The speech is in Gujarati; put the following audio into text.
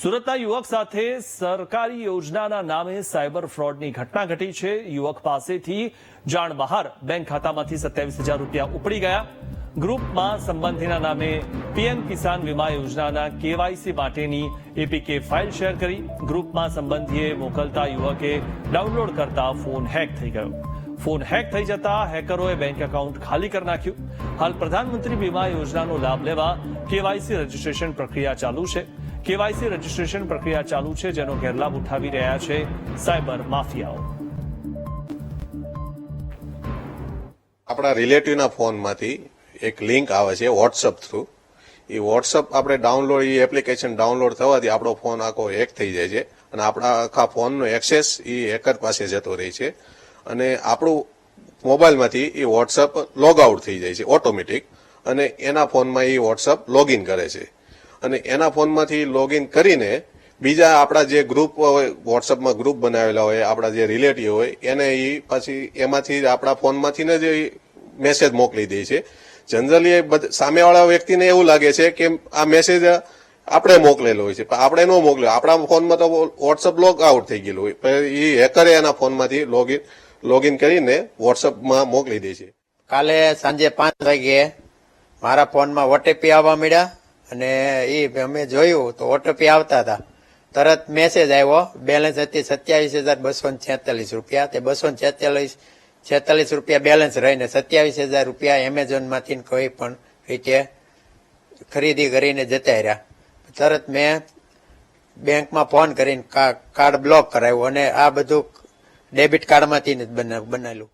સુરતના યુવક સાથે સરકારી યોજનાના નામે સાયબર ફ્રોડની ઘટના ઘટી છે। યુવક પાસેથી જાણ બહાર બેંક ખાતામાંથી 27,000 રૂપિયા ઉપડી ગયા। ગ્રુપમાં સંબંધીના નામે પીએમ કિસાન વીમા યોજનાના કેવાયસી માટેની એપીકે ફાઇલ શેર કરી। ગ્રુપમાં સંબંધીએ મોકલતા યુવકે ડાઉનલોડ કરતા ફોન હેક થઈ ગયો। ફોન હેક થઈ જતા હેકરોએ બેંક એકાઉન્ટ ખાલી કરી નાખ્યું। હાલ પ્રધાનમંત્રી વીમા યોજનાનો લાભ લેવા કેવાયસી રજીસ્ટ્રેશન પ્રક્રિયા ચાલુ છે। કેવાયસી રજીસ્ટ્રેશન પ્રક્રિયા ચાલુ છે, જેનો ગેરલાભ ઉઠાવી રહ્યા છે સાયબર માફિયાઓ। આપણા રિલેટિવના ફોનમાંથી એક લિંક આવે છે વોટ્સઅપ થ્રુ। એ વોટ્સઅપ આપણે ડાઉનલોડ એ એપ્લિકેશન ડાઉનલોડ થવાથી આપણો ફોન આખો હેક થઈ જાય છે અને આપણા આખા ફોનનો એક્સેસ એ હેકર પાસે જતો રહે છે અને આપણું મોબાઈલમાંથી એ વોટ્સઅપ લોગ આઉટ થઈ જાય છે ઓટોમેટિક અને એના ફોનમાં એ વોટ્સઅપ લોગિન કરે છે અને એના ફોનમાંથી લોગિન કરીને બીજા આપણા જે ગ્રુપ હોય વોટ્સઅપમાં ગ્રુપ બનાવેલા હોય આપણા જે રિલેટિવ હોય એને એ પછી એમાંથી આપણા ફોનમાંથી જ મેસેજ મોકલી દે છે। જનરલી સામેવાળા વ્યક્તિને એવું લાગે છે કે આ મેસેજ આપણે મોકલેલો હોય છે, પણ આપણે ન મોકલ્યો। આપણા ફોનમાં તો વોટ્સઅપ લોગ આઉટ થઈ ગયેલું હોય, પણ એ હેકરે એના ફોનમાંથી લોગિન કરીને વોટ્સઅપમાં મોકલી દે છે। કાલે સાંજે 5 વાગે મારા ફોનમાં ઓટીપી આવવા મળ્યા અને એ અમે જોયું તો ઓટીપી આવતા હતા। તરત મેસેજ આવ્યો, બેલેન્સ હતી 27,246 રૂપિયા। તે 246 રૂપિયા બેલેન્સ રહીને 27,000 રૂપિયા એમેઝોન માંથી કોઈ પણ રીતે ખરીદી કરીને જતા રહ્યા। તરત મેં બેંકમાં ફોન કરીને કાર્ડ બ્લોક કરાવ્યું અને આ બધું ડેબિટ કાર્ડમાંથી જ બનાવેલું।